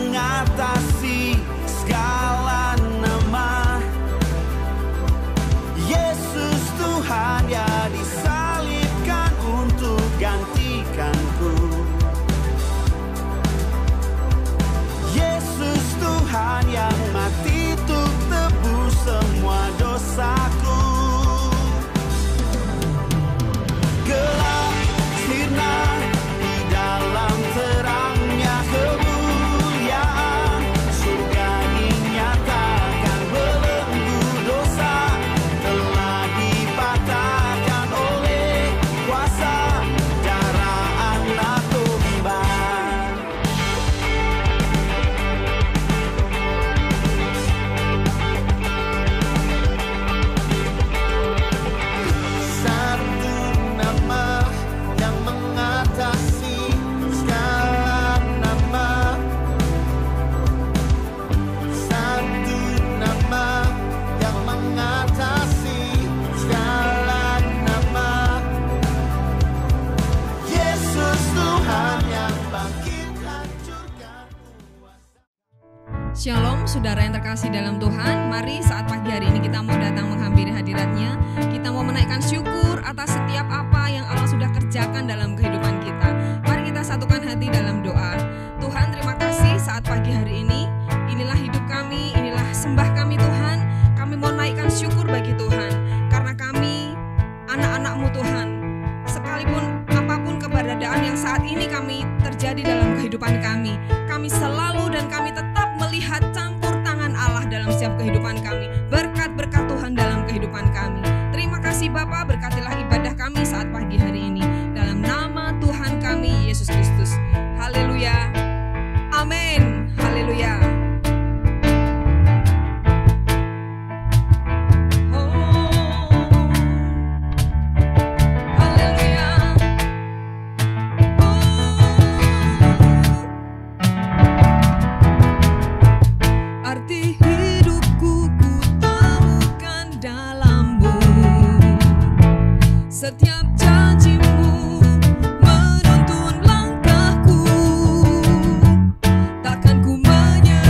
mengatasi segala nama. Yesus Tuhan, ya disalibkan untuk gantikanku. Yesus Tuhan yang mati untuk tebus semua dosaku. Gelap sirna di dalam terangnya kemuliaan, surga dinyatakan belenggu dosa telah dipatahkan oleh kuasa darah anak domba. Satu nama yang mengatasi segala nama. Satu nama yang mengatasi segala nama. Yesus Tuhan yang bangkit hancurkan kuasa. Shalom saudara yang terkasih dalam Tuhan. Mari saat pagi hari ini kita mau datang menghampiri hadirat-Nya. Kita mau menaikkan syukur atas setiap apa yang Allah sudah kerjakan dalam kehidupan kita. Mari kita satukan hati dalam doa. Tuhan, terima kasih saat pagi hari ini. Inilah hidup kami, inilah sembah kami Tuhan. Kami mau naikkan syukur bagi Tuhan, karena kami anak-anak-Mu Tuhan. Sekalipun apapun keberadaan yang saat ini kami terjadi dalam kehidupan kami selalu dan kami tetap melihat campur tangan Allah dalam setiap kehidupan kami. Berkat-berkat Tuhan dalam kehidupan kami. Terima kasih Bapa, berkatilah ibadah kami saat pagi hari ini. Dalam nama Tuhan kami, Yesus Kristus. Haleluya. Amin. Haleluya. Arti hidupku ku temukan dalam-Mu. Setiap janji-Mu menuntun langkahku. Takkan ku menyerah.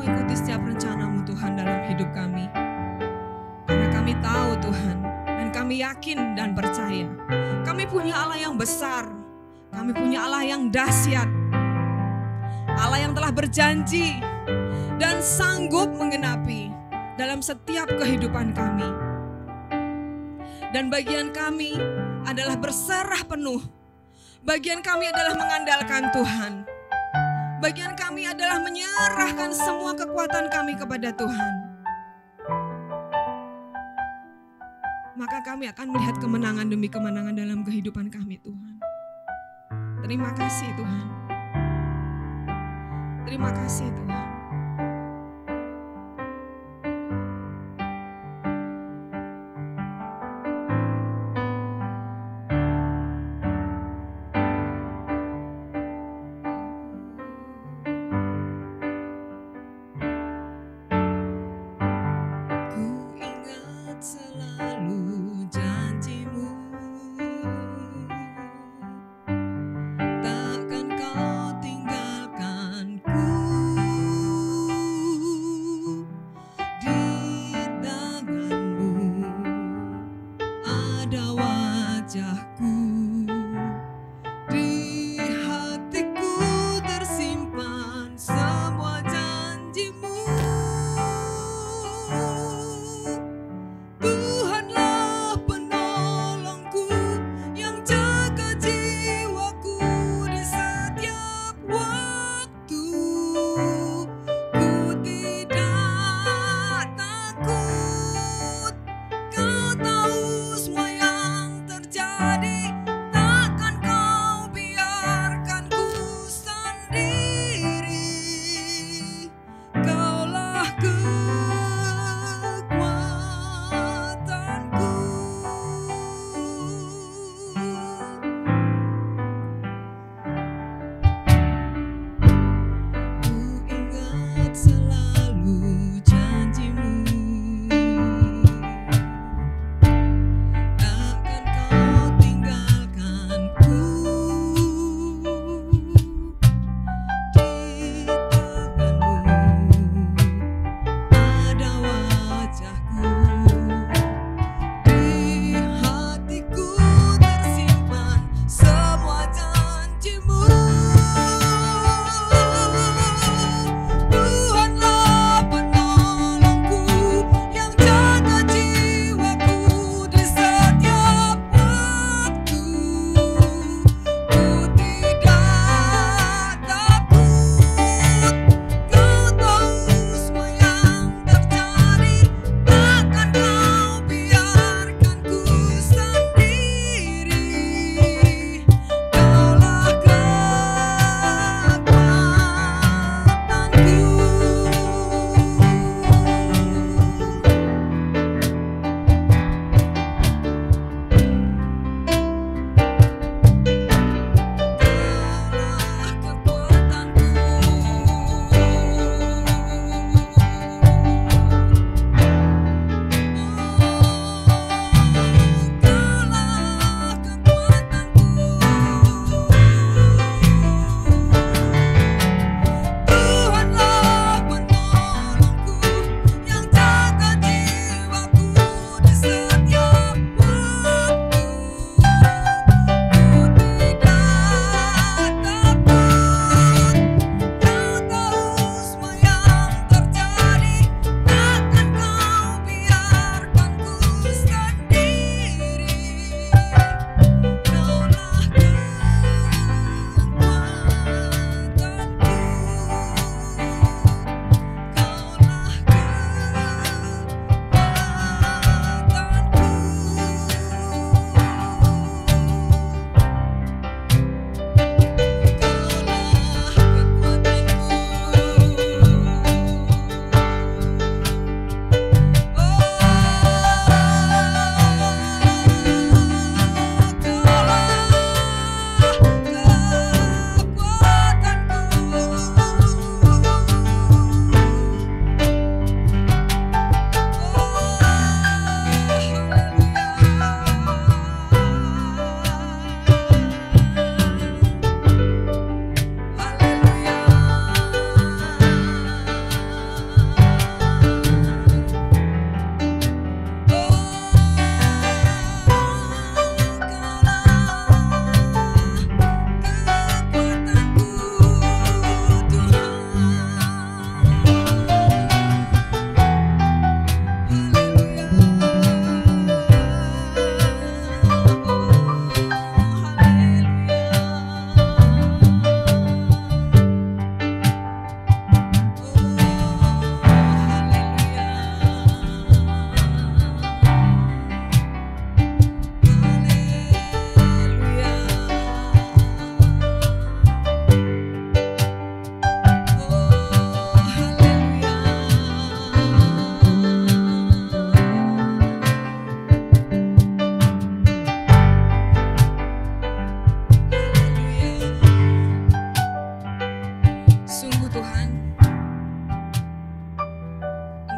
mengikuti setiap rencana-Mu Tuhan dalam hidup kami. Karena kami tahu Tuhan, dan kami yakin dan percaya, kami punya Allah yang besar, kami punya Allah yang dahsyat, Allah yang telah berjanji dan sanggup menggenapi dalam setiap kehidupan kami. Dan bagian kami adalah berserah penuh. Bagian kami adalah mengandalkan Tuhan. Bagian kami adalah menyerahkan semua kekuatan kami kepada Tuhan. Maka kami akan melihat kemenangan demi kemenangan dalam kehidupan kami, Tuhan. Terima kasih Tuhan. Terima kasih Tuhan. Ku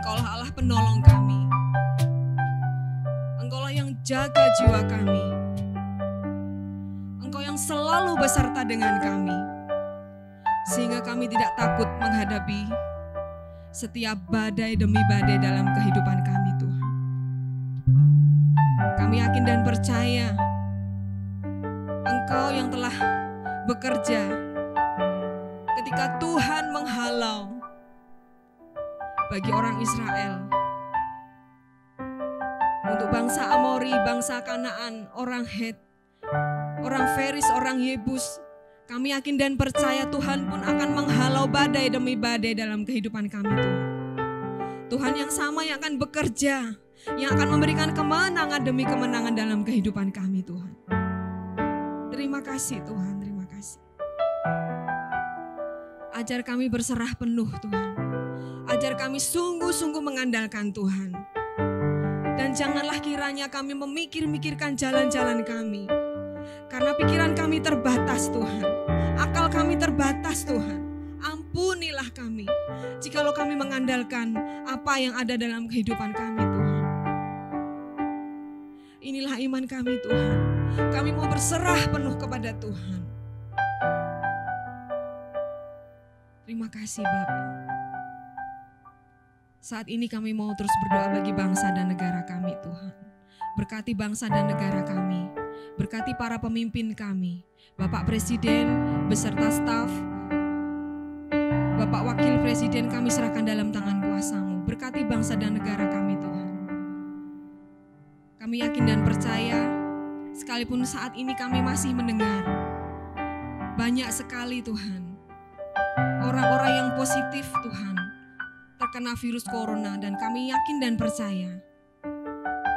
Engkaulah Allah penolong kami. Engkaulah yang jaga jiwa kami. Engkau yang selalu beserta dengan kami. Sehingga kami tidak takut menghadapi setiap badai demi badai dalam kehidupan kami, Tuhan. Kami yakin dan percaya Engkau yang telah bekerja ketika Tuhan menghalau bagi orang Israel, untuk bangsa Amori, bangsa Kanaan, orang Het, orang Feris, orang Yebus. Kami yakin dan percaya Tuhan pun akan menghalau badai demi badai dalam kehidupan kami, Tuhan. Tuhan yang sama yang akan bekerja, yang akan memberikan kemenangan demi kemenangan dalam kehidupan kami, Tuhan. Terima kasih Tuhan, terima kasih. Ajar kami berserah penuh, Tuhan. Ajar kami sungguh-sungguh mengandalkan Tuhan. Dan janganlah kiranya kami memikir-mikirkan jalan-jalan kami. Karena pikiran kami terbatas, Tuhan. Akal kami terbatas, Tuhan. Ampunilah kami jikalau kami mengandalkan apa yang ada dalam kehidupan kami, Tuhan. Inilah iman kami, Tuhan. Kami mau berserah penuh kepada Tuhan. Terima kasih, Bapa. Saat ini kami mau terus berdoa bagi bangsa dan negara kami, Tuhan. Berkati bangsa dan negara kami. Berkati para pemimpin kami, Bapak Presiden beserta staf, Bapak Wakil Presiden kami serahkan dalam tangan kuasa-Mu. Berkati bangsa dan negara kami, Tuhan. Kami yakin dan percaya, sekalipun saat ini kami masih mendengar, banyak sekali Tuhan, orang-orang yang positif Tuhan, terkena virus corona, dan kami yakin dan percaya,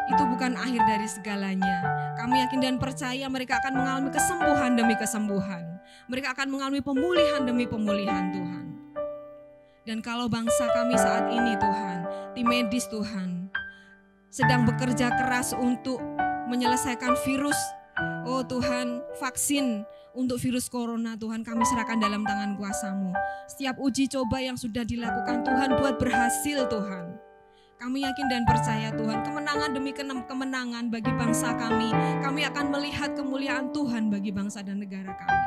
itu bukan akhir dari segalanya. Kami yakin dan percaya mereka akan mengalami kesembuhan demi kesembuhan. Mereka akan mengalami pemulihan demi pemulihan, Tuhan. Dan kalau bangsa kami saat ini, Tuhan, tim medis Tuhan, sedang bekerja keras untuk menyelesaikan virus, oh Tuhan, vaksin untuk virus corona, Tuhan, kami serahkan dalam tangan kuasa-Mu. Setiap uji coba yang sudah dilakukan, Tuhan, buat berhasil, Tuhan. Kami yakin dan percaya, Tuhan, kemenangan demi kemenangan bagi bangsa kami. Kami akan melihat kemuliaan Tuhan bagi bangsa dan negara kami.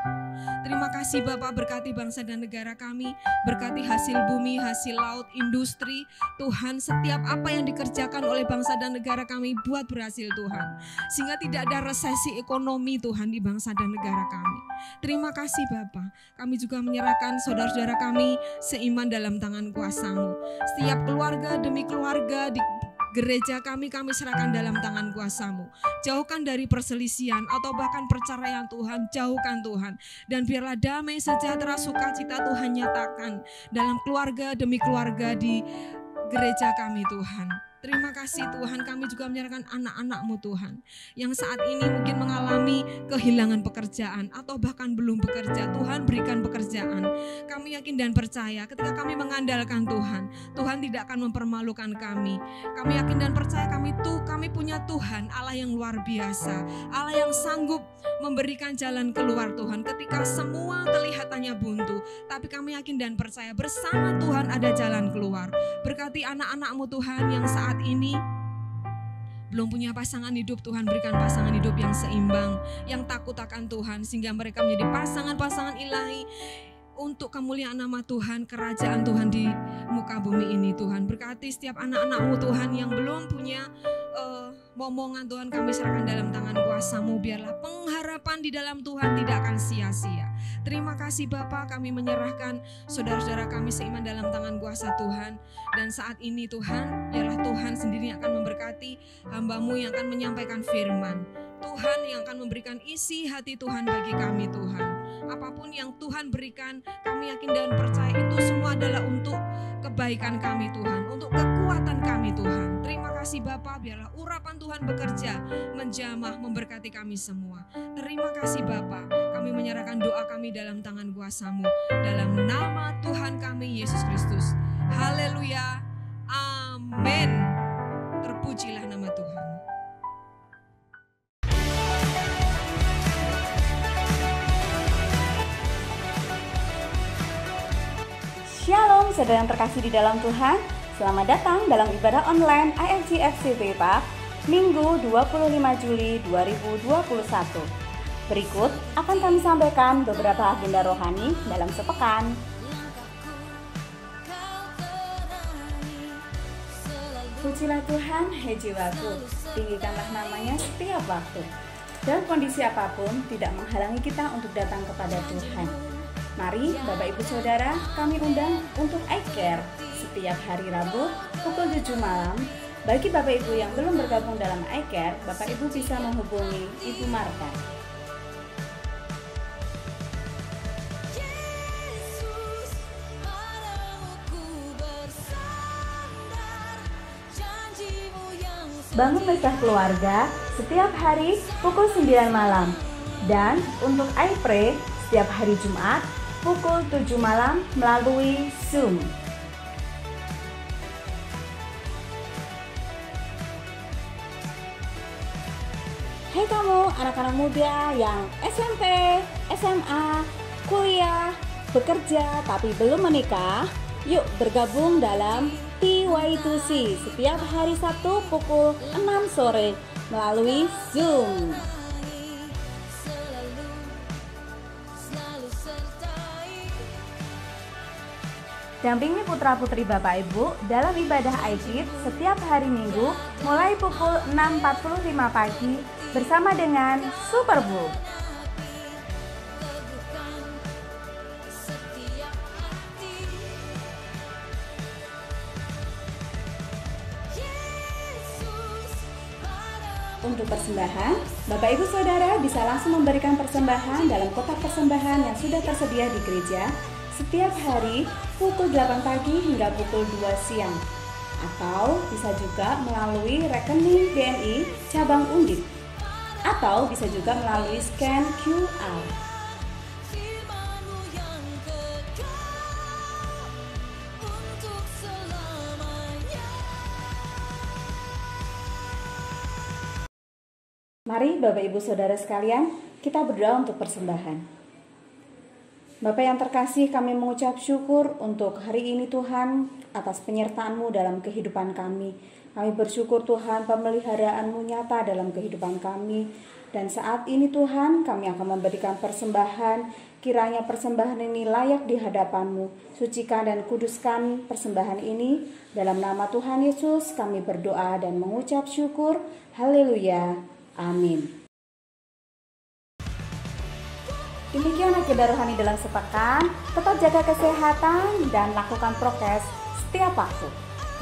Terima kasih Bapak, berkati bangsa dan negara kami. Berkati hasil bumi, hasil laut, industri. Tuhan, setiap apa yang dikerjakan oleh bangsa dan negara kami buat berhasil, Tuhan. Sehingga tidak ada resesi ekonomi, Tuhan, di bangsa dan negara kami. Terima kasih Bapak. Kami juga menyerahkan saudara-saudara kami seiman dalam tangan kuasa-Mu. Setiap keluarga demi keluarga di gereja kami serahkan dalam tangan kuasa-Mu. Jauhkan dari perselisihan atau bahkan perceraian, Tuhan. Jauhkan, Tuhan. Dan biarlah damai, sejahtera, sukacita Tuhan nyatakan dalam keluarga demi keluarga di gereja kami, Tuhan. Terima kasih Tuhan, kami juga menyerahkan anak-anak-Mu, Tuhan, yang saat ini mungkin mengalami kehilangan pekerjaan atau bahkan belum bekerja. Tuhan, berikan pekerjaan. Kami yakin dan percaya ketika kami mengandalkan Tuhan, Tuhan tidak akan mempermalukan kami. Kami yakin dan percaya kami punya Tuhan, Allah yang luar biasa, Allah yang sanggup memberikan jalan keluar, Tuhan, ketika semua kelihatannya buntu. Tapi kami yakin dan percaya bersama Tuhan ada jalan keluar. Berkati anak-anak-Mu, Tuhan, yang saat ini belum punya pasangan hidup, Tuhan, berikan pasangan hidup yang seimbang, yang takut akan Tuhan, sehingga mereka menjadi pasangan-pasangan ilahi untuk kemuliaan nama Tuhan, kerajaan Tuhan di muka bumi ini, Tuhan. Berkati setiap anak-anak-Mu, Tuhan, yang belum punya momongan, Tuhan, kami serahkan dalam tangan kuasa-Mu. Biarlah pengharapan di dalam Tuhan tidak akan sia-sia. Terima kasih Bapa, kami menyerahkan saudara-saudara kami seiman dalam tangan kuasa Tuhan. Dan saat ini Tuhan, biarlah Tuhan sendiri yang akan memberkati hamba-Mu yang akan menyampaikan firman. Tuhan yang akan memberikan isi hati Tuhan bagi kami, Tuhan. Apapun yang Tuhan berikan, kami yakin dan percaya itu semua adalah untuk kebaikan kami, Tuhan, untuk kekuatan kami, Tuhan. Terima kasih Bapa, biarlah urapan Tuhan bekerja, menjamah, memberkati kami semua. Terima kasih Bapa, kami menyerahkan doa kami dalam tangan kuasa-Mu, dalam nama Tuhan kami Yesus Kristus. Haleluya, amin. Terpujilah nama Tuhan. Shalom saudara yang terkasih di dalam Tuhan. Selamat datang dalam ibadah online IFG FCP Park, Minggu 25 Juli 2021. Berikut akan kami sampaikan beberapa agenda rohani dalam sepekan. Pujilah Tuhan, hai jiwaku, tinggikanlah namanya setiap waktu. Dalam kondisi apapun, tidak menghalangi kita untuk datang kepada Tuhan. Mari Bapak Ibu Saudara, kami undang untuk iCare setiap hari Rabu pukul 7 malam. Bagi Bapak Ibu yang belum bergabung dalam iCare, Bapak Ibu bisa menghubungi Ibu Marta. Bangun Mesbah Keluarga setiap hari pukul 9 malam. Dan untuk iPray setiap hari Jumat pukul 7 malam melalui Zoom. Hai kamu anak-anak muda yang SMP, SMA, kuliah, bekerja tapi belum menikah, yuk bergabung dalam TY2C setiap hari Sabtu pukul 6 sore melalui Zoom. Dampingi putra-putri Bapak Ibu dalam ibadah Aidit setiap hari Minggu mulai pukul 6.45 pagi bersama dengan Super Bowl. Untuk persembahan, Bapak Ibu Saudara bisa langsung memberikan persembahan dalam kotak persembahan yang sudah tersedia di gereja setiap hari pukul 8 pagi hingga pukul 2 siang. Atau bisa juga melalui rekening BNI cabang Undip. Atau bisa juga melalui scan QR. Mari Bapak Ibu Saudara sekalian, kita berdoa untuk persembahan. Bapak yang terkasih, kami mengucap syukur untuk hari ini Tuhan atas penyertaan-Mu dalam kehidupan kami. Kami bersyukur Tuhan pemeliharaan-Mu nyata dalam kehidupan kami. Dan saat ini Tuhan kami akan memberikan persembahan. Kiranya persembahan ini layak di hadapan-Mu. Sucikan dan kuduskan persembahan ini. Dalam nama Tuhan Yesus kami berdoa dan mengucap syukur. Haleluya. Amin. Demikian agenda rohani dalam sepekan. Tetap jaga kesehatan dan lakukan prokes setiap waktu.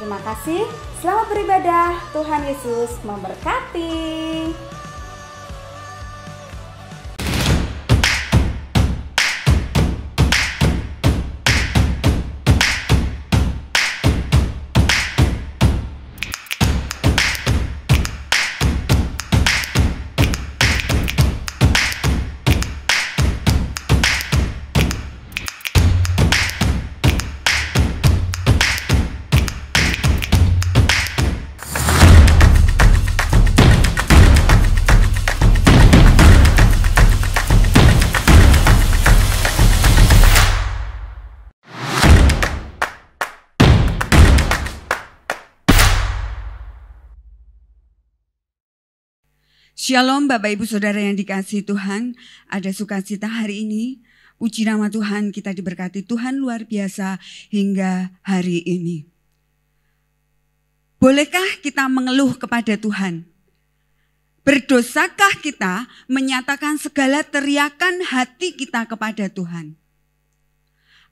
Terima kasih. Selamat beribadah. Tuhan Yesus memberkati. Shalom Bapak Ibu Saudara yang dikasihi Tuhan, ada sukacita hari ini. Puji nama Tuhan, kita diberkati Tuhan luar biasa hingga hari ini. Bolehkah kita mengeluh kepada Tuhan? Berdosakah kita menyatakan segala teriakan hati kita kepada Tuhan?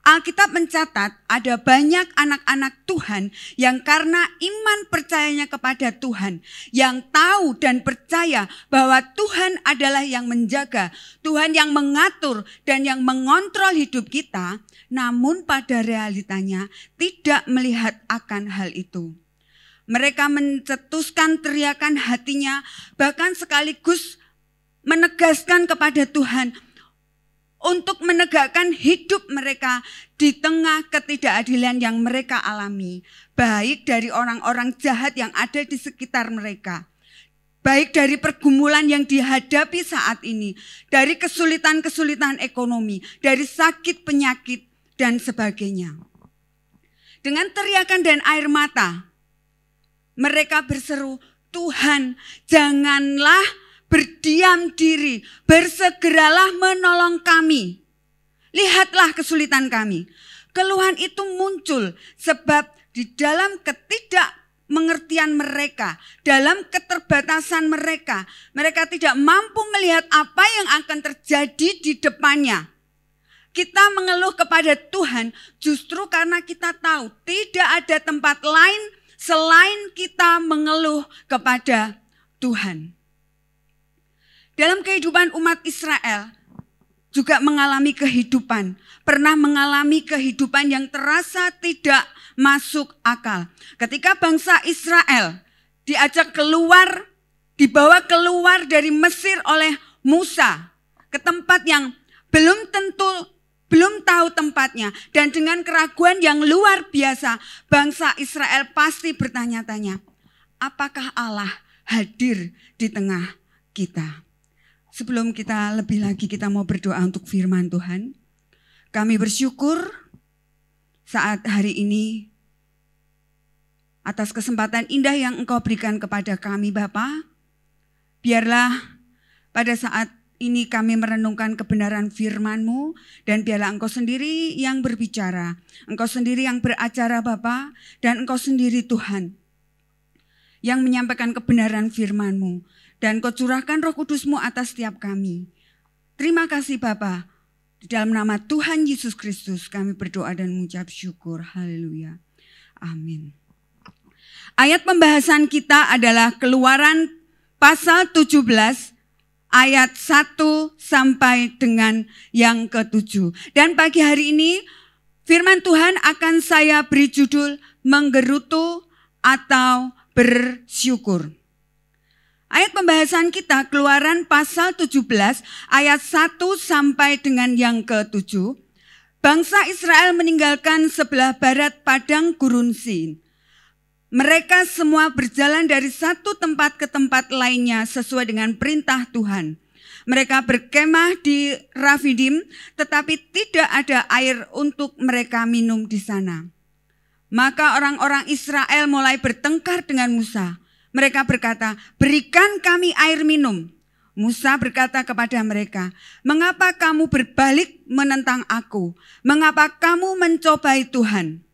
Alkitab mencatat ada banyak anak-anak Tuhan yang karena iman percayanya kepada Tuhan, yang tahu dan percaya bahwa Tuhan adalah yang menjaga, Tuhan yang mengatur dan yang mengontrol hidup kita, namun pada realitanya tidak melihat akan hal itu. Mereka mencetuskan teriakan hatinya, bahkan sekaligus menegaskan kepada Tuhan, untuk menegakkan hidup mereka di tengah ketidakadilan yang mereka alami. Baik dari orang-orang jahat yang ada di sekitar mereka. Baik dari pergumulan yang dihadapi saat ini. Dari kesulitan-kesulitan ekonomi. Dari sakit penyakit dan sebagainya. Dengan teriakan dan air mata, mereka berseru, Tuhan, janganlah berdiam diri, bersegeralah menolong kami. Lihatlah kesulitan kami. Keluhan itu muncul sebab di dalam ketidakmengertian mereka, dalam keterbatasan mereka, mereka tidak mampu melihat apa yang akan terjadi di depannya. Kita mengeluh kepada Tuhan justru karena kita tahu tidak ada tempat lain selain kita mengeluh kepada Tuhan. Dalam kehidupan umat Israel juga mengalami kehidupan, pernah mengalami kehidupan yang terasa tidak masuk akal. Ketika bangsa Israel diajak keluar, dibawa keluar dari Mesir oleh Musa ke tempat yang belum tahu tempatnya, dan dengan keraguan yang luar biasa, bangsa Israel pasti bertanya-tanya, apakah Allah hadir di tengah kita? Sebelum kita lebih lagi kita mau berdoa untuk firman Tuhan. Kami bersyukur saat hari ini atas kesempatan indah yang Engkau berikan kepada kami Bapa. Biarlah pada saat ini kami merenungkan kebenaran firman-Mu dan biarlah Engkau sendiri yang berbicara. Engkau sendiri yang beracara Bapa, dan Engkau sendiri Tuhan yang menyampaikan kebenaran firman-Mu. Dan Kau curahkan Roh Kudus-Mu atas setiap kami. Terima kasih Bapa. Di dalam nama Tuhan Yesus Kristus kami berdoa dan mengucap syukur. Haleluya. Amin. Ayat pembahasan kita adalah Keluaran pasal 17 ayat 1 sampai dengan yang ke-7. Dan pagi hari ini firman Tuhan akan saya beri judul menggerutu atau bersyukur. Ayat pembahasan kita Keluaran pasal 17 ayat 1 sampai dengan yang ke-7. Bangsa Israel meninggalkan sebelah barat padang gurun Sin. Mereka semua berjalan dari satu tempat ke tempat lainnya sesuai dengan perintah Tuhan. Mereka berkemah di Rafidim, tetapi tidak ada air untuk mereka minum di sana. Maka orang-orang Israel mulai bertengkar dengan Musa. Mereka berkata, berikan kami air minum. Musa berkata kepada mereka, mengapa kamu berbalik menentang aku? Mengapa kamu mencobai Tuhan?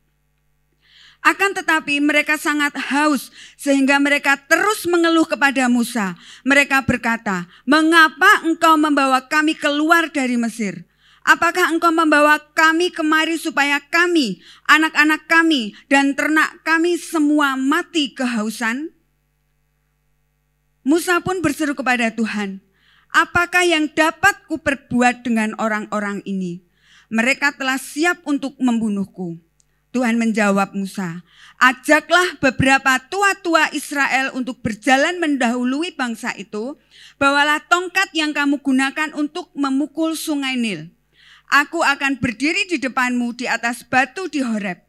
Akan tetapi mereka sangat haus sehingga mereka terus mengeluh kepada Musa. Mereka berkata, mengapa engkau membawa kami keluar dari Mesir? Apakah engkau membawa kami kemari supaya kami, anak-anak kami, dan ternak kami semua mati kehausan? Musa pun berseru kepada Tuhan, apakah yang dapat kuperbuat dengan orang-orang ini? Mereka telah siap untuk membunuhku. Tuhan menjawab Musa, ajaklah beberapa tua-tua Israel untuk berjalan mendahului bangsa itu. Bawalah tongkat yang kamu gunakan untuk memukul sungai Nil. Aku akan berdiri di depanmu di atas batu di Horeb.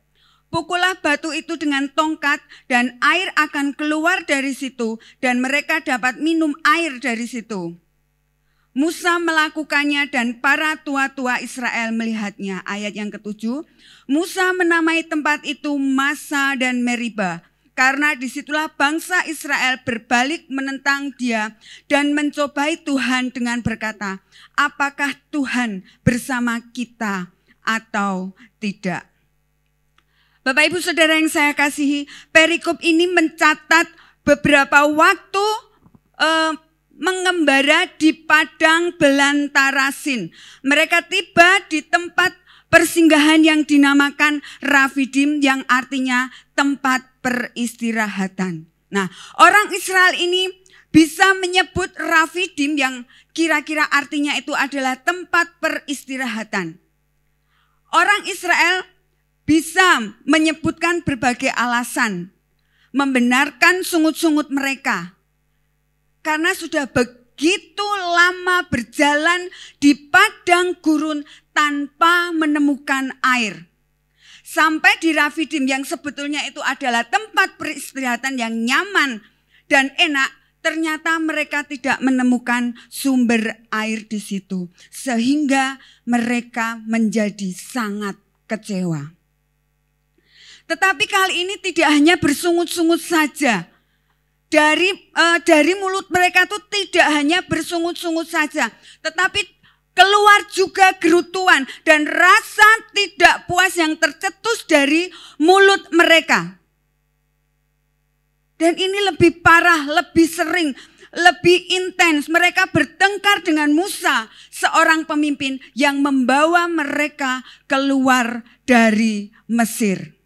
Pukullah batu itu dengan tongkat dan air akan keluar dari situ dan mereka dapat minum air dari situ. Musa melakukannya dan para tua-tua Israel melihatnya. Ayat yang ke-7. Musa menamai tempat itu Masa dan Meriba. Karena disitulah bangsa Israel berbalik menentang dia dan mencobai Tuhan dengan berkata, apakah Tuhan bersama kita atau tidak? Bapak Ibu Saudara yang saya kasihi, perikop ini mencatat beberapa waktu mengembara di padang belantara Sin. Mereka tiba di tempat persinggahan yang dinamakan Rafidim yang artinya tempat peristirahatan. Nah, orang Israel ini bisa menyebut Rafidim yang kira-kira artinya itu adalah tempat peristirahatan. Orang Israel bisa menyebutkan berbagai alasan, membenarkan sungut-sungut mereka. Karena sudah begitu lama berjalan di padang gurun tanpa menemukan air. Sampai di Rafidim yang sebetulnya itu adalah tempat peristirahatan yang nyaman dan enak, ternyata mereka tidak menemukan sumber air di situ. Sehingga mereka menjadi sangat kecewa. Tetapi kali ini tidak hanya bersungut-sungut saja. Dari mulut mereka itu tidak hanya bersungut-sungut saja, tetapi keluar juga gerutuan dan rasa tidak puas yang tercetus dari mulut mereka. Dan ini lebih parah, lebih sering, lebih intens. Mereka bertengkar dengan Musa, seorang pemimpin yang membawa mereka keluar dari Mesir.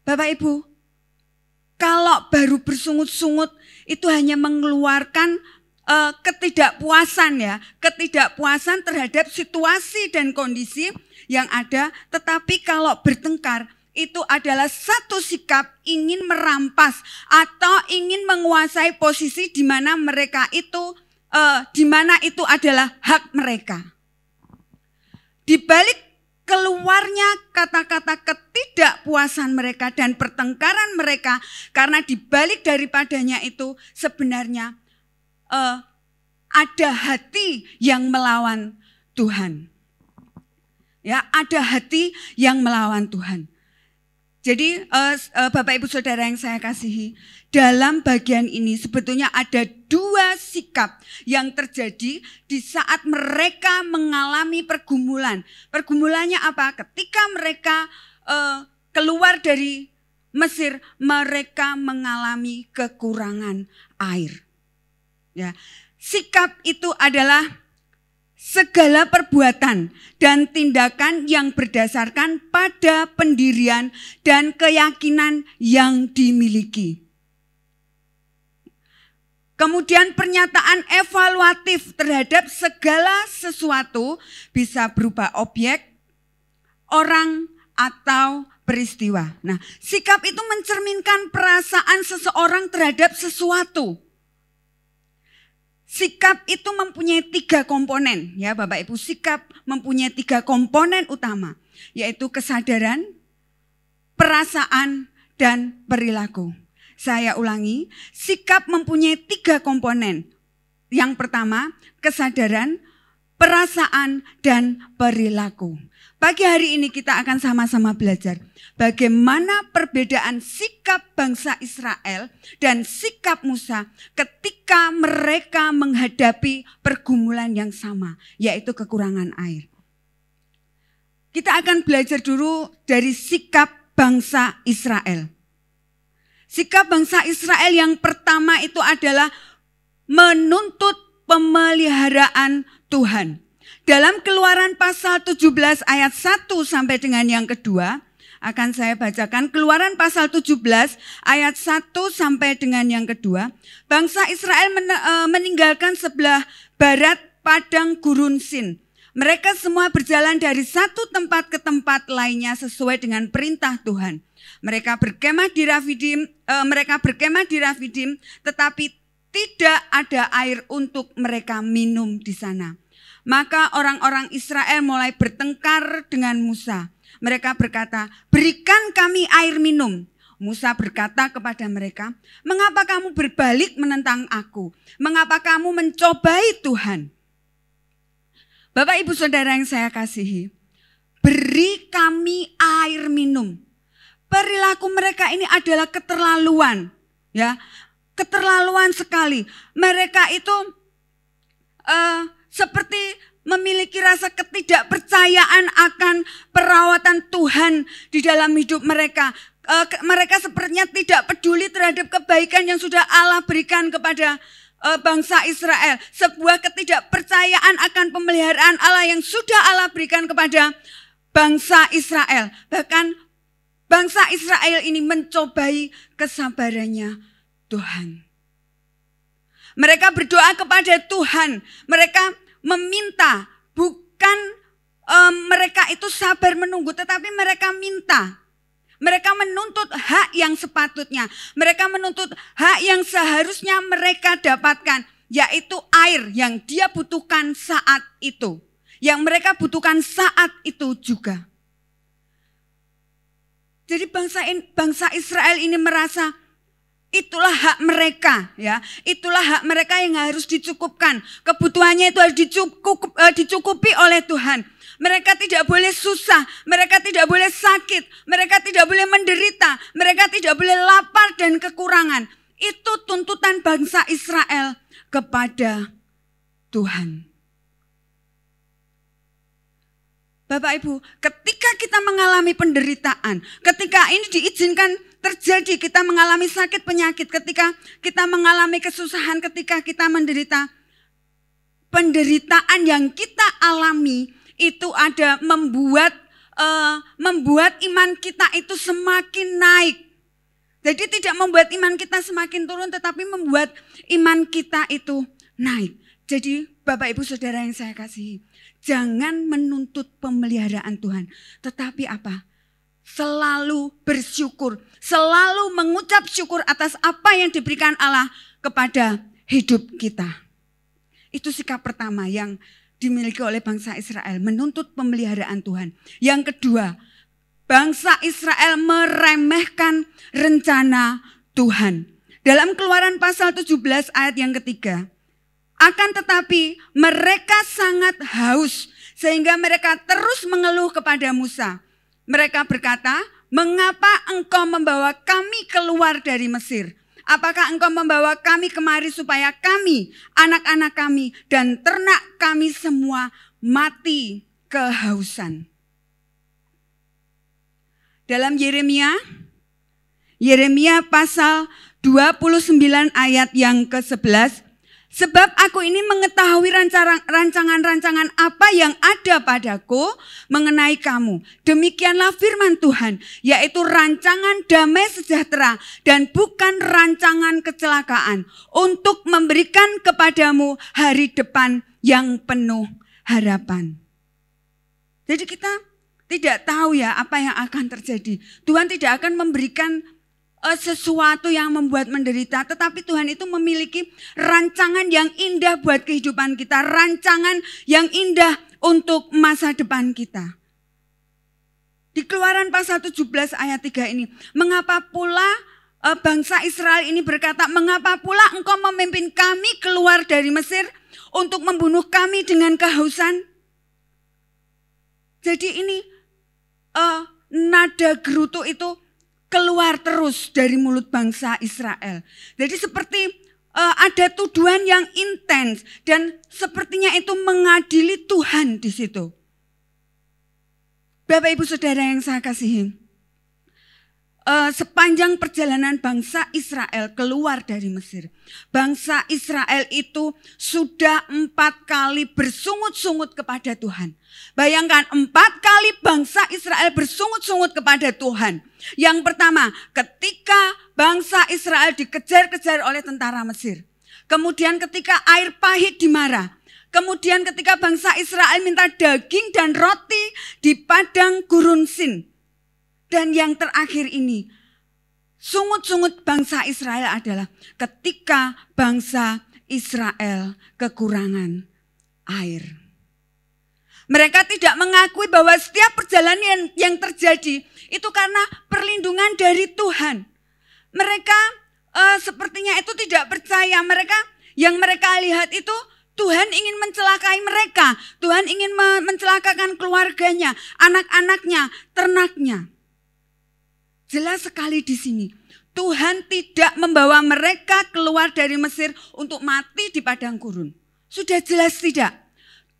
Bapak Ibu, kalau baru bersungut-sungut itu hanya mengeluarkan ketidakpuasan ya, ketidakpuasan terhadap situasi dan kondisi yang ada. Tetapi kalau bertengkar itu adalah satu sikap ingin merampas atau ingin menguasai posisi di mana mereka itu, di mana itu adalah hak mereka. Di balik keluarnya kata-kata ketidakpuasan mereka dan pertengkaran mereka, karena di balik daripadanya itu sebenarnya ada hati yang melawan Tuhan. Ya, ada hati yang melawan Tuhan. Jadi Bapak Ibu Saudara yang saya kasihi, dalam bagian ini sebetulnya ada dua sikap yang terjadi di saat mereka mengalami pergumulan. Pergumulannya apa? Ketika mereka keluar dari Mesir, mereka mengalami kekurangan air. Ya, sikap itu adalah segala perbuatan dan tindakan yang berdasarkan pada pendirian dan keyakinan yang dimiliki. Kemudian pernyataan evaluatif terhadap segala sesuatu bisa berupa objek, orang, atau peristiwa. Nah, sikap itu mencerminkan perasaan seseorang terhadap sesuatu. Sikap itu mempunyai 3 komponen, ya Bapak Ibu. Sikap mempunyai 3 komponen utama, yaitu kesadaran, perasaan, dan perilaku. Saya ulangi, sikap mempunyai 3 komponen. Yang pertama, kesadaran, perasaan, dan perilaku. Pagi hari ini kita akan sama-sama belajar bagaimana perbedaan sikap bangsa Israel dan sikap Musa ketika mereka menghadapi pergumulan yang sama, yaitu kekurangan air. Kita akan belajar dulu dari sikap bangsa Israel. Sikap bangsa Israel yang pertama itu adalah menuntut pemeliharaan Tuhan. Dalam Keluaran pasal 17 ayat 1 sampai dengan yang kedua, akan saya bacakan. Keluaran pasal 17 ayat 1 sampai dengan yang kedua. Bangsa Israel meninggalkan sebelah barat padang gurun Sin. Mereka semua berjalan dari satu tempat ke tempat lainnya sesuai dengan perintah Tuhan. Mereka berkemah di Rafidim, tetapi tidak ada air untuk mereka minum di sana. Maka orang-orang Israel mulai bertengkar dengan Musa. Mereka berkata, "Berikan kami air minum." Musa berkata kepada mereka, "Mengapa kamu berbalik menentang aku? Mengapa kamu mencobai Tuhan?" Bapak Ibu Saudara yang saya kasihi, beri kami air minum. Perilaku mereka ini adalah keterlaluan, ya, keterlaluan sekali. Mereka itu seperti memiliki rasa ketidakpercayaan akan perawatan Tuhan di dalam hidup mereka. Mereka sepertinya tidak peduli terhadap kebaikan yang sudah Allah berikan kepada bangsa Israel. Sebuah ketidakpercayaan akan pemeliharaan Allah yang sudah Allah berikan kepada bangsa Israel. Bahkan bangsa Israel ini mencobai kesabarannya Tuhan. Mereka berdoa kepada Tuhan. Mereka meminta, bukan mereka itu sabar menunggu, tetapi mereka minta. Mereka menuntut hak yang sepatutnya. Mereka menuntut hak yang seharusnya mereka dapatkan, yaitu air yang dia butuhkan saat itu. Yang mereka butuhkan saat itu juga. Jadi bangsa Israel ini merasa itulah hak mereka, ya. Itulah hak mereka yang harus dicukupkan. Kebutuhannya itu harus dicukupi oleh Tuhan. Mereka tidak boleh susah, mereka tidak boleh sakit, mereka tidak boleh menderita, mereka tidak boleh lapar dan kekurangan. Itu tuntutan bangsa Israel kepada Tuhan. Bapak Ibu, ketika kita mengalami penderitaan, ketika ini diizinkan terjadi, kita mengalami sakit penyakit, ketika kita mengalami kesusahan, ketika kita menderita, penderitaan yang kita alami itu ada membuat iman kita itu semakin naik. Jadi tidak membuat iman kita semakin turun, tetapi membuat iman kita itu naik. Jadi Bapak Ibu Saudara yang saya kasihi, jangan menuntut pemeliharaan Tuhan, tetapi apa? Selalu bersyukur, selalu mengucap syukur atas apa yang diberikan Allah kepada hidup kita. Itu sikap pertama yang dimiliki oleh bangsa Israel, menuntut pemeliharaan Tuhan. Yang kedua, bangsa Israel meremehkan rencana Tuhan. Dalam Keluaran pasal 17 ayat yang ketiga, akan tetapi mereka sangat haus sehingga mereka terus mengeluh kepada Musa. Mereka berkata, mengapa engkau membawa kami keluar dari Mesir? Apakah engkau membawa kami kemari supaya kami, anak-anak kami dan ternak kami semua mati kehausan? Dalam Yeremia pasal 29 ayat yang ke-11, sebab aku ini mengetahui rancangan-rancangan apa yang ada padaku mengenai kamu. Demikianlah firman Tuhan, yaitu rancangan damai sejahtera dan bukan rancangan kecelakaan, untuk memberikan kepadamu hari depan yang penuh harapan. Jadi kita tidak tahu ya apa yang akan terjadi. Tuhan tidak akan memberikan sesuatu yang membuat menderita, tetapi Tuhan itu memiliki rancangan yang indah buat kehidupan kita, rancangan yang indah untuk masa depan kita. Di Keluaran pasal 17 ayat 3 ini, mengapa pula bangsa Israel ini berkata, mengapa pula engkau memimpin kami keluar dari Mesir untuk membunuh kami dengan kehausan? Jadi ini nada gerutu itu keluar terus dari mulut bangsa Israel. Jadi seperti ada tuduhan yang intens dan sepertinya itu mengadili Tuhan di situ. Bapak Ibu Saudara yang saya kasihi, sepanjang perjalanan bangsa Israel keluar dari Mesir, bangsa Israel itu sudah 4 kali bersungut-sungut kepada Tuhan. Bayangkan 4 kali bangsa Israel bersungut-sungut kepada Tuhan. Yang pertama, ketika bangsa Israel dikejar-kejar oleh tentara Mesir. Kemudian ketika air pahit di Mara. Kemudian ketika bangsa Israel minta daging dan roti di padang gurun Sin. Dan yang terakhir ini, sungut-sungut bangsa Israel adalah ketika bangsa Israel kekurangan air. Mereka tidak mengakui bahwa setiap perjalanan yang terjadi itu karena perlindungan dari Tuhan. Mereka sepertinya itu tidak percaya. Yang mereka lihat itu Tuhan ingin mencelakai mereka. Tuhan ingin mencelakakan keluarganya, anak-anaknya, ternaknya. Jelas sekali di sini, Tuhan tidak membawa mereka keluar dari Mesir untuk mati di padang gurun. Sudah jelas tidak.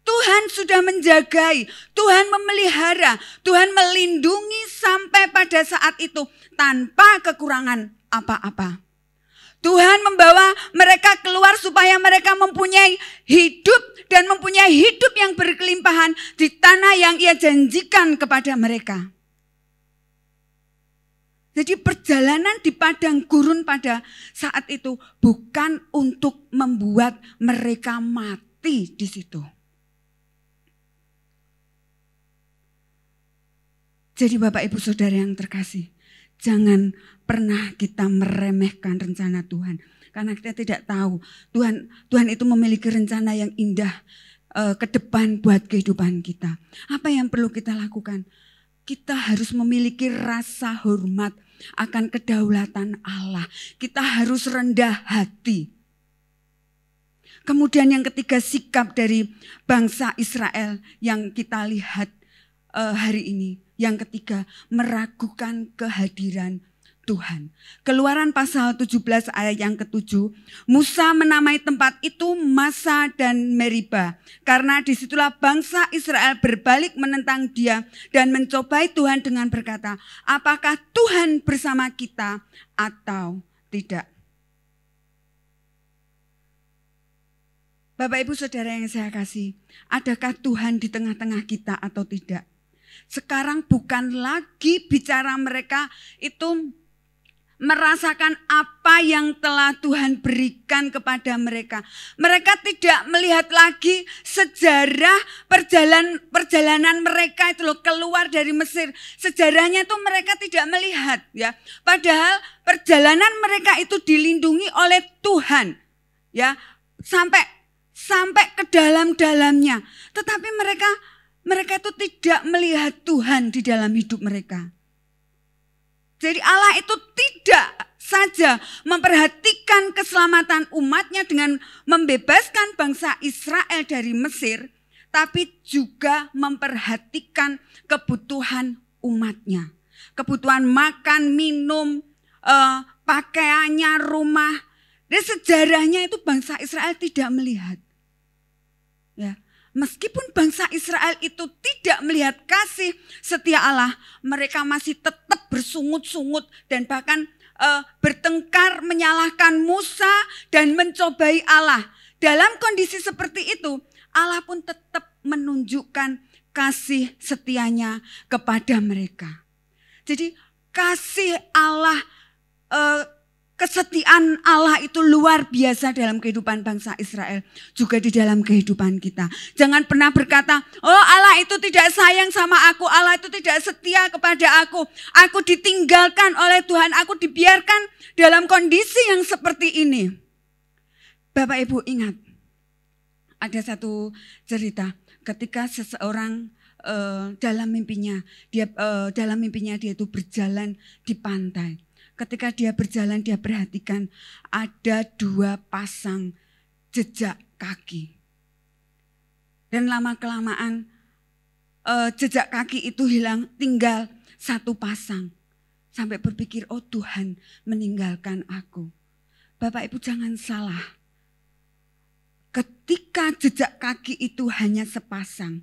Tuhan sudah menjagai, Tuhan memelihara, Tuhan melindungi sampai pada saat itu tanpa kekurangan apa-apa. Tuhan membawa mereka keluar supaya mereka mempunyai hidup dan mempunyai hidup yang berkelimpahan di tanah yang Ia janjikan kepada mereka. Jadi perjalanan di padang gurun pada saat itu bukan untuk membuat mereka mati di situ. Jadi Bapak Ibu Saudara yang terkasih, jangan pernah kita meremehkan rencana Tuhan. Karena kita tidak tahu Tuhan itu memiliki rencana yang indah ke depan buat kehidupan kita. Apa yang perlu kita lakukan? Kita harus memiliki rasa hormat akan kedaulatan Allah. Kita harus rendah hati. Kemudian yang ketiga, sikap dari bangsa Israel yang kita lihat hari ini. Yang ketiga, meragukan kehadiran Tuhan. Keluaran pasal 17 ayat yang ke-7, Musa menamai tempat itu Masa dan Meriba, karena disitulah bangsa Israel berbalik menentang dia dan mencobai Tuhan dengan berkata, apakah Tuhan bersama kita atau tidak? Bapak Ibu Saudara yang saya kasih, adakah Tuhan di tengah-tengah kita atau tidak? Sekarang bukan lagi bicara mereka itu merasakan apa yang telah Tuhan berikan kepada mereka. Mereka tidak melihat lagi sejarah perjalanan mereka itu loh, keluar dari Mesir. Sejarahnya itu mereka tidak melihat ya. Padahal perjalanan mereka itu dilindungi oleh Tuhan ya, sampai ke dalam-dalamnya. Tetapi mereka itu tidak melihat Tuhan di dalam hidup mereka. Jadi Allah itu tidak saja memperhatikan keselamatan umatnya dengan membebaskan bangsa Israel dari Mesir, tapi juga memperhatikan kebutuhan umatnya. Kebutuhan makan, minum, pakaiannya, rumah. Dan sejarahnya itu bangsa Israel tidak melihat. Ya. Meskipun bangsa Israel itu tidak melihat kasih setia Allah, mereka masih tetap bersungut-sungut dan bahkan bertengkar menyalahkan Musa dan mencobai Allah. Dalam kondisi seperti itu, Allah pun tetap menunjukkan kasih setianya kepada mereka. Jadi kasih Allah, kesetiaan Allah itu luar biasa dalam kehidupan bangsa Israel, juga di dalam kehidupan kita. Jangan pernah berkata, oh Allah itu tidak sayang sama aku, Allah itu tidak setia kepada aku ditinggalkan oleh Tuhan, aku dibiarkan dalam kondisi yang seperti ini. Bapak Ibu ingat, ada satu cerita ketika seseorang dalam mimpinya dia itu berjalan di pantai. Ketika dia berjalan, dia perhatikan ada 2 pasang jejak kaki. Dan lama-kelamaan jejak kaki itu hilang, tinggal 1 pasang. Sampai berpikir, oh Tuhan meninggalkan aku. Bapak Ibu jangan salah. Ketika jejak kaki itu hanya sepasang,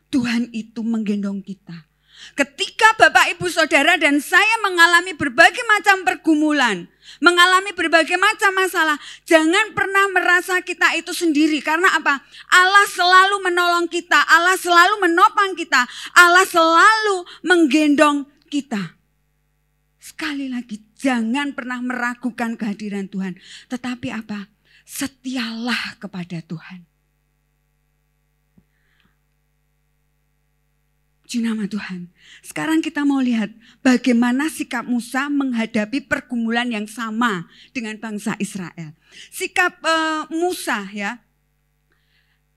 Tuhan itu menggendong kita. Ketika Bapak Ibu Saudara dan saya mengalami berbagai macam pergumulan, mengalami berbagai macam masalah, jangan pernah merasa kita itu sendiri. Karena apa? Allah selalu menolong kita, Allah selalu menopang kita, Allah selalu menggendong kita. Sekali lagi, jangan pernah meragukan kehadiran Tuhan. Tetapi apa? Setialah kepada Tuhan. Puji nama Tuhan. Sekarang kita mau lihat bagaimana sikap Musa menghadapi pergumulan yang sama dengan bangsa Israel. Sikap Musa ya.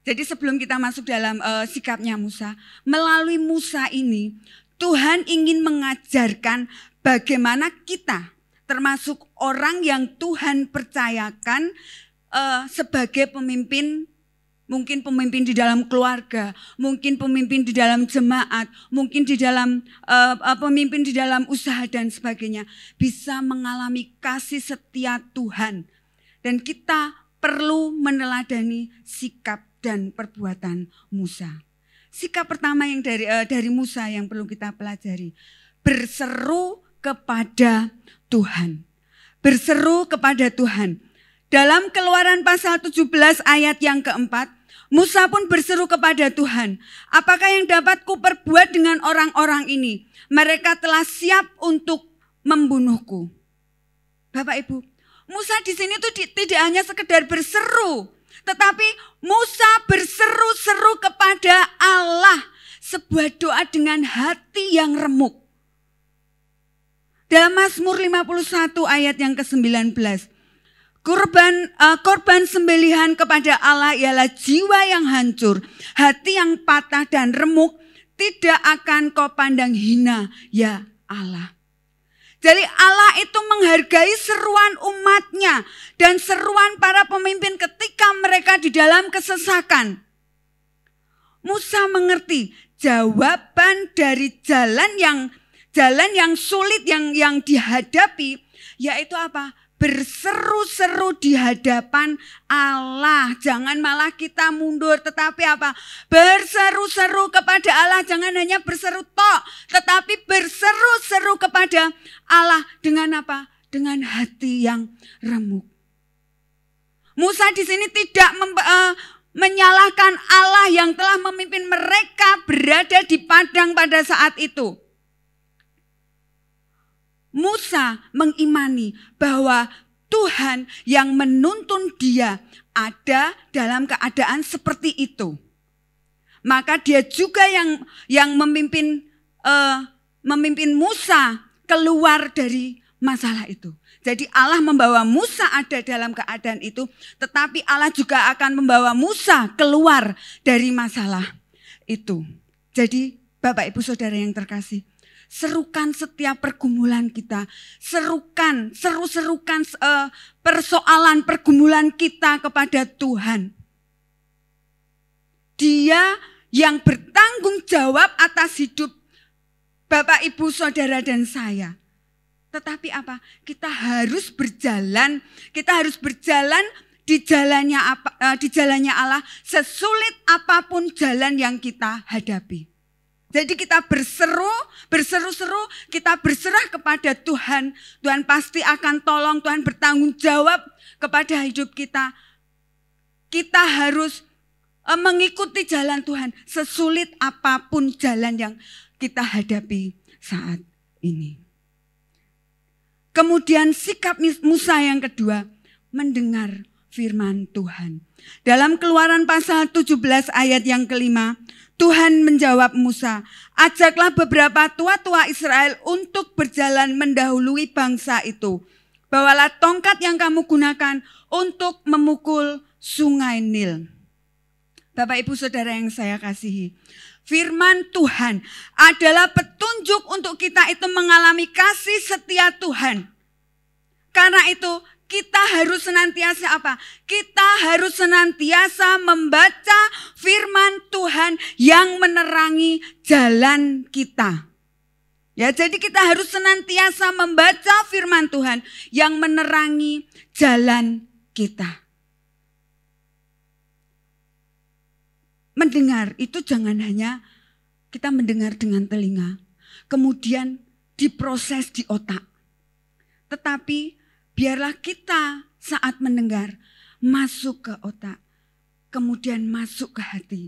Jadi sebelum kita masuk dalam sikapnya Musa, melalui Musa ini Tuhan ingin mengajarkan bagaimana kita termasuk orang yang Tuhan percayakan sebagai pemimpin. Mungkin pemimpin di dalam keluarga, mungkin pemimpin di dalam jemaat, mungkin di dalam pemimpin di dalam usaha dan sebagainya. Bisa mengalami kasih setia Tuhan. Dan kita perlu meneladani sikap dan perbuatan Musa. Sikap pertama yang dari Musa yang perlu kita pelajari. Berseru kepada Tuhan. Berseru kepada Tuhan. Dalam Keluaran pasal 17 ayat yang keempat, Musa pun berseru kepada Tuhan, apakah yang dapat kuperbuat dengan orang-orang ini? Mereka telah siap untuk membunuhku. Bapak Ibu, Musa di sini tuh tidak hanya sekedar berseru, tetapi Musa berseru-seru kepada Allah, sebuah doa dengan hati yang remuk. Dalam Mazmur 51 ayat yang ke-19, Korban sembelihan kepada Allah ialah jiwa yang hancur, hati yang patah dan remuk, tidak akan kau pandang hina, ya Allah. Jadi Allah itu menghargai seruan umatnya dan seruan para pemimpin ketika mereka di dalam kesesakan. Musa mengerti jawaban dari jalan yang sulit yang dihadapi, yaitu apa? Berseru-seru di hadapan Allah. Jangan malah kita mundur, tetapi apa? Berseru-seru kepada Allah. Jangan hanya berseru tok, tetapi berseru-seru kepada Allah dengan apa? Dengan hati yang remuk. Musa di sini tidak menyalahkan Allah yang telah memimpin mereka berada di padang pada saat itu. Musa mengimani bahwa Tuhan yang menuntun dia ada dalam keadaan seperti itu. Maka dia juga yang memimpin Musa keluar dari masalah itu. Jadi Allah membawa Musa ada dalam keadaan itu, tetapi Allah juga akan membawa Musa keluar dari masalah itu. Jadi Bapak Ibu Saudara yang terkasih, serukan setiap pergumulan kita, serukan persoalan pergumulan kita kepada Tuhan. Dia yang bertanggung jawab atas hidup Bapak, Ibu, Saudara dan saya. Tetapi apa? Kita harus berjalan di jalannya Allah, sesulit apapun jalan yang kita hadapi. Jadi kita berseru-seru, kita berserah kepada Tuhan. Tuhan pasti akan tolong, Tuhan bertanggung jawab kepada hidup kita. Kita harus mengikuti jalan Tuhan, sesulit apapun jalan yang kita hadapi saat ini. Kemudian sikap Musa yang kedua, mendengar firman Tuhan. Dalam Keluaran pasal 17 ayat yang kelima, Tuhan menjawab Musa, ajaklah beberapa tua-tua Israel untuk berjalan mendahului bangsa itu. Bawalah tongkat yang kamu gunakan untuk memukul sungai Nil. Bapak, Ibu, Saudara yang saya kasihi, firman Tuhan adalah petunjuk untuk kita itu mengalami kasih setia Tuhan. Karena itu kita harus senantiasa apa? Kita harus senantiasa membaca firman Tuhan yang menerangi jalan kita. Ya, jadi kita harus senantiasa membaca firman Tuhan yang menerangi jalan kita. Mendengar itu jangan hanya kita mendengar dengan telinga, kemudian diproses di otak. Tetapi biarlah kita saat mendengar masuk ke otak, kemudian masuk ke hati.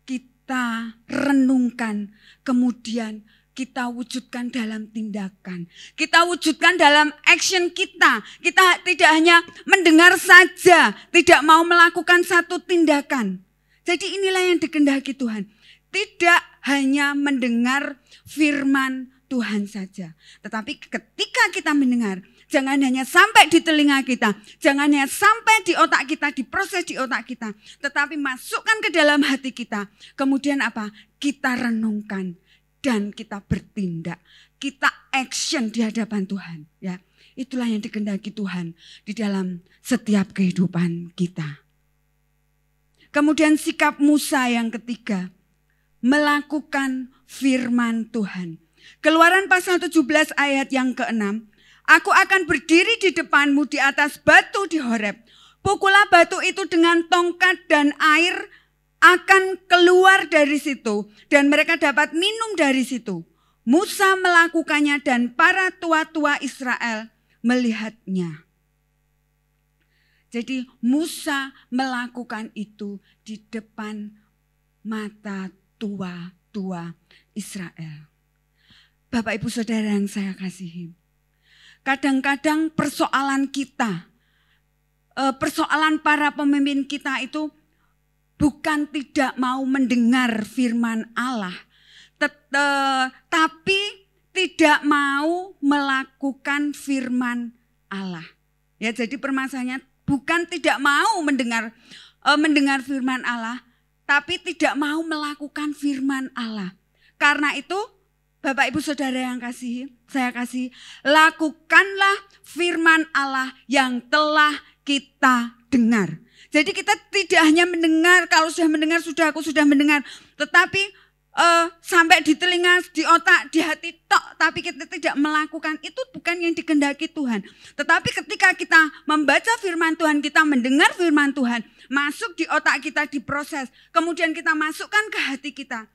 Kita renungkan, kemudian kita wujudkan dalam tindakan. Kita wujudkan dalam action kita. Kita tidak hanya mendengar saja, tidak mau melakukan satu tindakan. Jadi inilah yang dikehendaki Tuhan. Tidak hanya mendengar firman Tuhan saja. Tetapi ketika kita mendengar, jangan hanya sampai di telinga kita, jangan hanya sampai di otak kita, diproses di otak kita, tetapi masukkan ke dalam hati kita. Kemudian apa? Kita renungkan dan kita bertindak. Kita action di hadapan Tuhan. Ya, itulah yang dikehendaki Tuhan di dalam setiap kehidupan kita. Kemudian sikap Musa yang ketiga, melakukan firman Tuhan. Keluaran pasal 17 ayat yang ke-6. Aku akan berdiri di depanmu di atas batu di Horeb. Pukullah batu itu dengan tongkat dan air akan keluar dari situ. Dan mereka dapat minum dari situ. Musa melakukannya dan para tua-tua Israel melihatnya. Jadi Musa melakukan itu di depan mata tua-tua Israel. Bapak, Ibu, Saudara yang saya kasihi. Kadang-kadang persoalan kita, persoalan para pemimpin kita itu bukan tidak mau mendengar firman Allah, tapi tidak mau melakukan firman Allah. Ya, jadi permasalahannya bukan tidak mau mendengar firman Allah, tapi tidak mau melakukan firman Allah. Karena itu Bapak Ibu Saudara yang saya kasih, lakukanlah firman Allah yang telah kita dengar. Jadi kita tidak hanya mendengar, kalau sudah mendengar, aku sudah mendengar. Tetapi sampai di telinga, di otak, di hati tok, tapi kita tidak melakukan, itu bukan yang dikehendaki Tuhan. Tetapi ketika kita membaca firman Tuhan, kita mendengar firman Tuhan, masuk di otak kita, diproses, kemudian kita masukkan ke hati kita.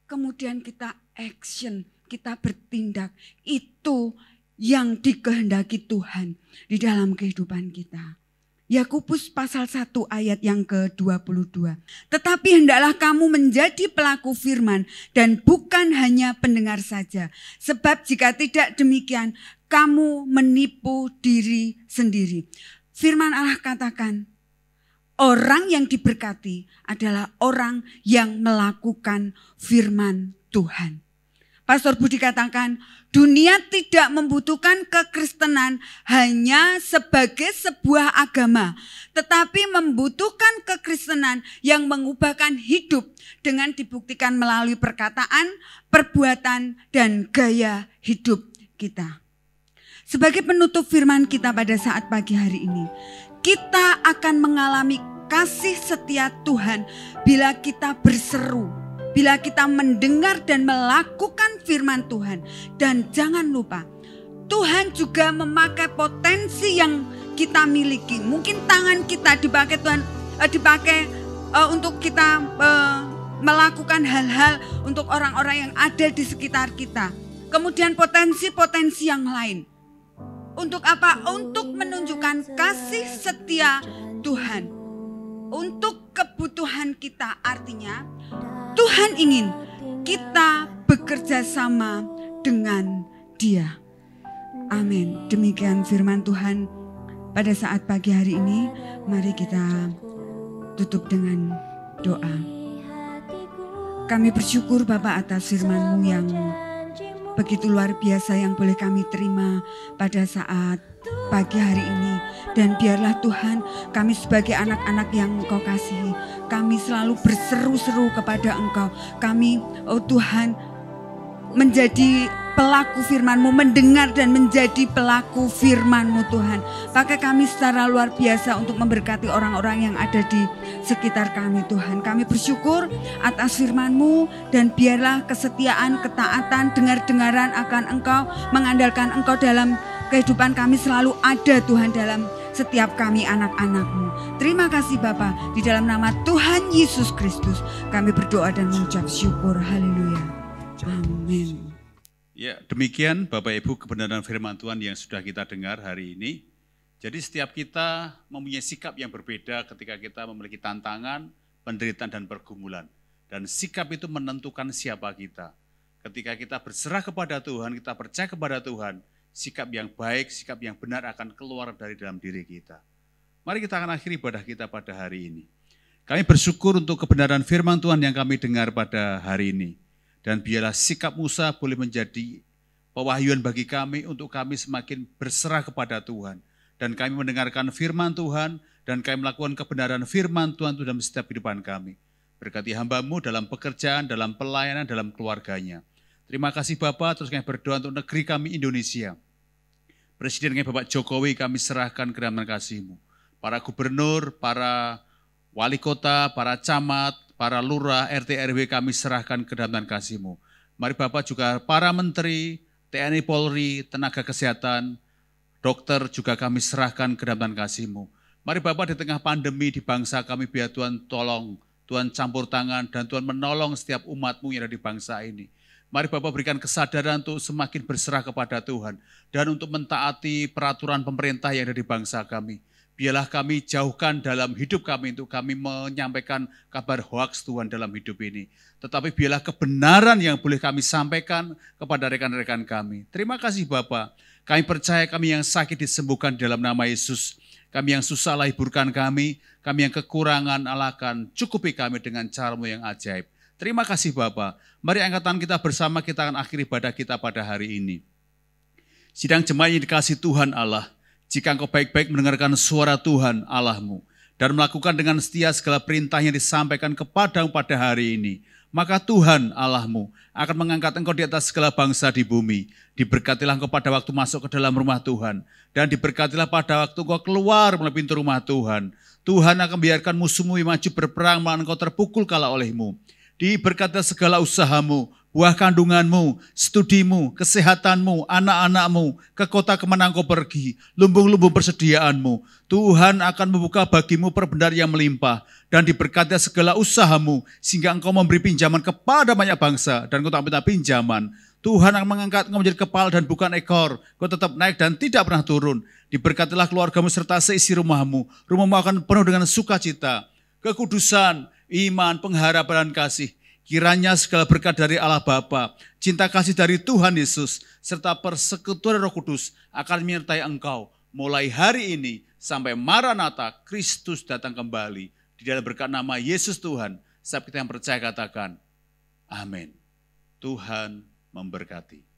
Kemudian kita action, kita bertindak. Itu yang dikehendaki Tuhan di dalam kehidupan kita. Yakobus pasal 1 ayat yang ke-22. Tetapi hendaklah kamu menjadi pelaku firman dan bukan hanya pendengar saja. Sebab jika tidak demikian, kamu menipu diri sendiri. Firman Allah katakan, orang yang diberkati adalah orang yang melakukan firman Tuhan. Pastor Budi katakan, dunia tidak membutuhkan kekristenan hanya sebagai sebuah agama, tetapi membutuhkan kekristenan yang mengubahkan hidup dengan dibuktikan melalui perkataan, perbuatan, dan gaya hidup kita. Sebagai penutup firman kita pada saat pagi hari ini, kita akan mengalami kasih setia Tuhan bila kita berseru, bila kita mendengar dan melakukan firman Tuhan. Dan jangan lupa, Tuhan juga memakai potensi yang kita miliki. Mungkin tangan kita dipakai Tuhan, untuk kita melakukan hal-hal untuk orang-orang yang ada di sekitar kita. Kemudian potensi-potensi yang lain. Untuk apa? Untuk menunjukkan kasih setia Tuhan. Untuk kebutuhan kita, artinya Tuhan ingin kita bekerja sama dengan Dia. Amin. Demikian firman Tuhan pada saat pagi hari ini. Mari kita tutup dengan doa. Kami bersyukur Bapa atas firman-Mu yang begitu luar biasa yang boleh kami terima pada saat pagi hari ini. Dan biarlah Tuhan, kami sebagai anak-anak yang Engkau kasihi, kami selalu berseru-seru kepada Engkau. Kami, oh Tuhan, menjadi pelaku firman-Mu, mendengar dan menjadi pelaku firman-Mu Tuhan. Pakai kami secara luar biasa untuk memberkati orang-orang yang ada di sekitar kami Tuhan. Kami bersyukur atas firman-Mu dan biarlah kesetiaan, ketaatan, dengar-dengaran akan Engkau, mengandalkan Engkau dalam kehidupan kami selalu ada Tuhan dalam setiap kami anak-anak-Mu. Terima kasih Bapa, di dalam nama Tuhan Yesus Kristus kami berdoa dan mengucap syukur. Haleluya. Amin. Ya, demikian Bapak Ibu kebenaran firman Tuhan yang sudah kita dengar hari ini. Jadi setiap kita mempunyai sikap yang berbeda ketika kita memiliki tantangan, penderitaan dan pergumulan. Dan sikap itu menentukan siapa kita. Ketika kita berserah kepada Tuhan, kita percaya kepada Tuhan, sikap yang baik, sikap yang benar akan keluar dari dalam diri kita. Mari kita akan akhiri ibadah kita pada hari ini. Kami bersyukur untuk kebenaran firman Tuhan yang kami dengar pada hari ini. Dan biarlah sikap Musa boleh menjadi pewahyuan bagi kami untuk kami semakin berserah kepada Tuhan. Dan kami mendengarkan firman Tuhan dan kami melakukan kebenaran firman Tuhan dalam setiap kehidupan kami. Berkati hamba-Mu dalam pekerjaan, dalam pelayanan, dalam keluarganya. Terima kasih Bapak, terus kami berdoa untuk negeri kami Indonesia. Presiden kami Bapak Jokowi kami serahkan ke dalam kasih-Mu. Para gubernur, para wali kota, para camat, para lurah, RT, RW kami serahkan ke dalam kasih-Mu. Mari Bapak juga para menteri, TNI, Polri, tenaga kesehatan, dokter juga kami serahkan ke dalam kasih-Mu. Mari Bapak di tengah pandemi di bangsa kami biar Tuhan tolong, Tuhan campur tangan dan Tuhan menolong setiap umat-Mu yang ada di bangsa ini. Mari Bapak berikan kesadaran untuk semakin berserah kepada Tuhan. Dan untuk mentaati peraturan pemerintah yang ada di bangsa kami. Biarlah kami jauhkan dalam hidup kami untuk kami menyampaikan kabar hoaks Tuhan dalam hidup ini. Tetapi biarlah kebenaran yang boleh kami sampaikan kepada rekan-rekan kami. Terima kasih Bapak. Kami percaya kami yang sakit disembuhkan dalam nama Yesus. Kami yang susah Allah hiburkan kami. Kami yang kekurangan Allah akan cukupi kami dengan cara-Mu yang ajaib. Terima kasih Bapak. Mari angkatan kita bersama kita akan akhiri ibadah kita pada hari ini. Sidang jemaat yang dikasihi Tuhan Allah, jika engkau baik-baik mendengarkan suara Tuhan Allah-Mu, dan melakukan dengan setia segala perintah yang disampaikan kepadamu pada hari ini, maka Tuhan Allahmu akan mengangkat engkau di atas segala bangsa di bumi. Diberkatilah engkau pada waktu masuk ke dalam rumah Tuhan, dan diberkatilah pada waktu engkau keluar melalui pintu rumah Tuhan. Tuhan akan biarkan musuhmu yang maju berperang melawan engkau terpukul kalah olehmu. Diberkatilah segala usahamu, buah kandunganmu, studimu, kesehatanmu, anak-anakmu, ke kota kemana engkau pergi, lumbung-lumbung persediaanmu. Tuhan akan membuka bagimu perbendaharaan yang melimpah, dan diberkati segala usahamu, sehingga engkau memberi pinjaman kepada banyak bangsa, dan engkau tak minta pinjaman. Tuhan akan mengangkat engkau menjadi kepala dan bukan ekor, engkau tetap naik dan tidak pernah turun. Diberkatilah keluargamu serta seisi rumahmu, rumahmu akan penuh dengan sukacita, kekudusan, iman, pengharapan, dan kasih. Kiranya segala berkat dari Allah Bapa, cinta kasih dari Tuhan Yesus, serta persekutuan Roh Kudus akan menyertai engkau mulai hari ini sampai Maranatha, Kristus datang kembali. Di dalam berkat nama Yesus Tuhan, setiap kita yang percaya katakan, amin. Tuhan memberkati.